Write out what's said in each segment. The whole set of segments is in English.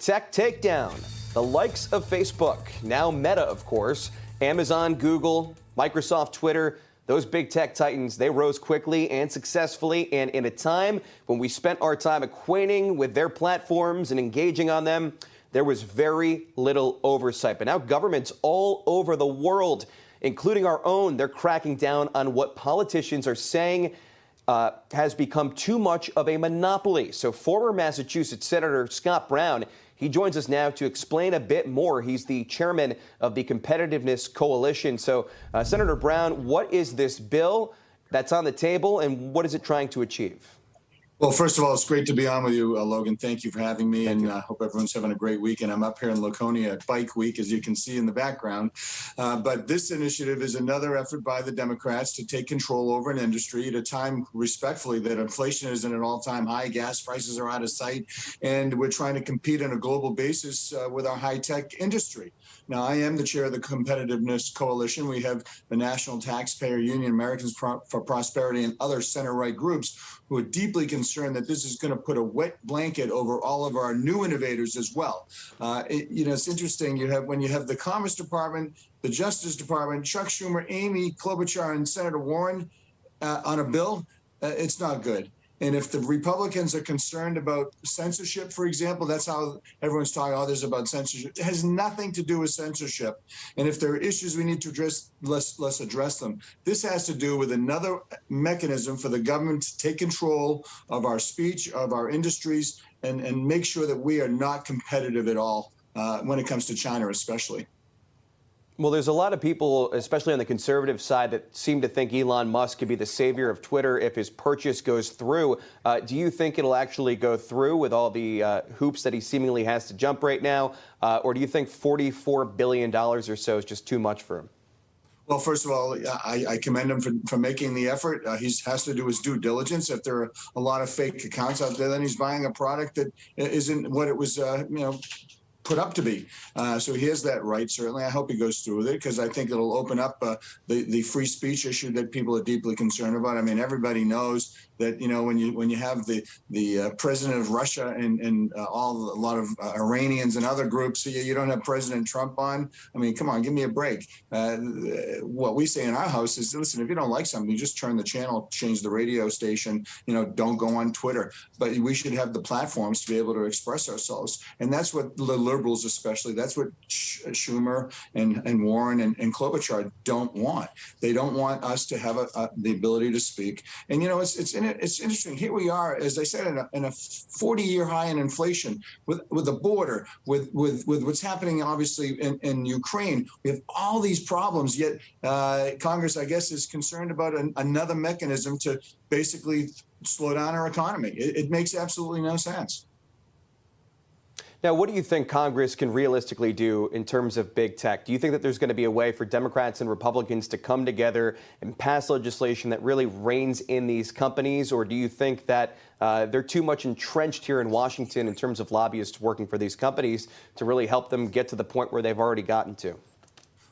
tech takedown. The likes of Facebook, now Meta, of course, Amazon, Google, Microsoft, Twitter, those big tech titans, they rose quickly and successfully. And in a time when we spent our time acquainting with their platforms and engaging on them, there was very little oversight. But now governments all over the world, including our own, they're cracking down on what politicians are saying has become too much of a monopoly. So former Massachusetts Senator Scott Brown, he joins us now to explain a bit more. He's the chairman of the Competitiveness Coalition. So, Senator Brown, what is this bill that's on the table, and what is it trying to achieve? Well, first of all, it's great to be on with you, Logan. Thank you for having me, and I hope everyone's having a great weekend. I'm up here in Laconia at Bike Week, as you can see in the background. But this initiative is another effort by the Democrats to take control over an industry at a time, respectfully, that inflation is at an all-time high, gas prices are out of sight, and we're trying to compete on a global basis with our high-tech industry. Now, I am the chair of the Competitiveness Coalition. We have the National Taxpayer Union, Americans for Prosperity, and other center-right groups who are deeply concerned that this is going to put a wet blanket over all of our new innovators as well. It's interesting. When you have the Commerce Department, the Justice Department, Chuck Schumer, Amy Klobuchar, and Senator Warren on a bill, it's not good. And if the Republicans are concerned about censorship, for example, that's how everyone's talking, oh, there's about censorship. It has nothing to do with censorship. And if there are issues we need to address, let's address them. This has to do with another mechanism for the government to take control of our speech, of our industries, and make sure that we are not competitive at all when it comes to China especially. Well, there's a lot of people, especially on the conservative side, that seem to think Elon Musk could be the savior of Twitter if his purchase goes through. Do you think it'll actually go through with all the hoops that he seemingly has to jump right now? Or do you think $44 billion or so is just too much for him? Well, first of all, I commend him for making the effort. He has to do his due diligence. If there are a lot of fake accounts out there, then he's buying a product that isn't what it was, put up to be. So he has that right, certainly. I hope he goes through with it, because I think it'll open up the free speech issue that people are deeply concerned about. I mean, everybody knows that, when you have the president of Russia and a lot of Iranians and other groups, you don't have President Trump on. I mean, come on, give me a break. What we say in our house is, listen, if you don't like something, you just turn the channel, change the radio station, don't go on Twitter. But we should have the platforms to be able to express ourselves. And that's what the liberals especially, that's what Schumer and Warren and Klobuchar don't want. They don't want us to have the ability to speak. And, it's interesting. Here we are, as I said, in a 40-year high in inflation, with the border, with what's happening, obviously, in Ukraine. We have all these problems, yet Congress, I guess, is concerned about another mechanism to basically slow down our economy. It makes absolutely no sense. Now, what do you think Congress can realistically do in terms of big tech? Do you think that there's going to be a way for Democrats and Republicans to come together and pass legislation that really reins in these companies? Or do you think that they're too much entrenched here in Washington in terms of lobbyists working for these companies to really help them get to the point where they've already gotten to?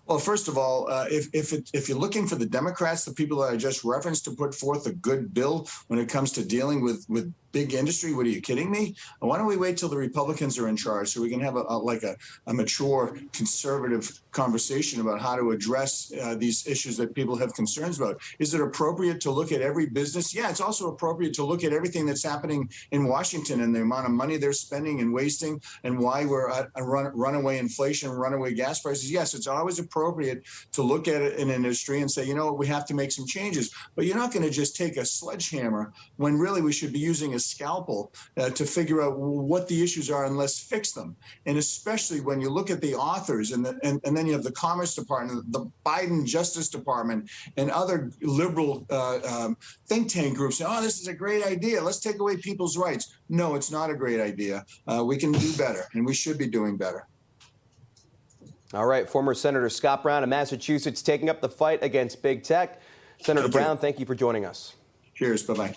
Well, first of all, if you're looking for the Democrats, the people that I just referenced, to put forth a good bill when it comes to dealing with big industry, what are you kidding me? Why don't we wait till the Republicans are in charge so we can have a mature, conservative conversation about how to address these issues that people have concerns about? Is it appropriate to look at every business? Yeah, it's also appropriate to look at everything that's happening in Washington and the amount of money they're spending and wasting, and why we're at a runaway inflation, runaway gas prices. Yes, it's always appropriate to look at it in an industry and say, you know what, we have to make some changes. But you're not going to just take a sledgehammer when really we should be using a scalpel to figure out what the issues are and let's fix them. And especially when you look at the authors and then you have the Commerce Department, the Biden Justice Department, and other liberal think tank groups saying, oh, this is a great idea. Let's take away people's rights. No, it's not a great idea. We can do better, and we should be doing better. All right, former Senator Scott Brown of Massachusetts taking up the fight against big tech. Senator Brown, thank you for joining us. Cheers. Bye-bye.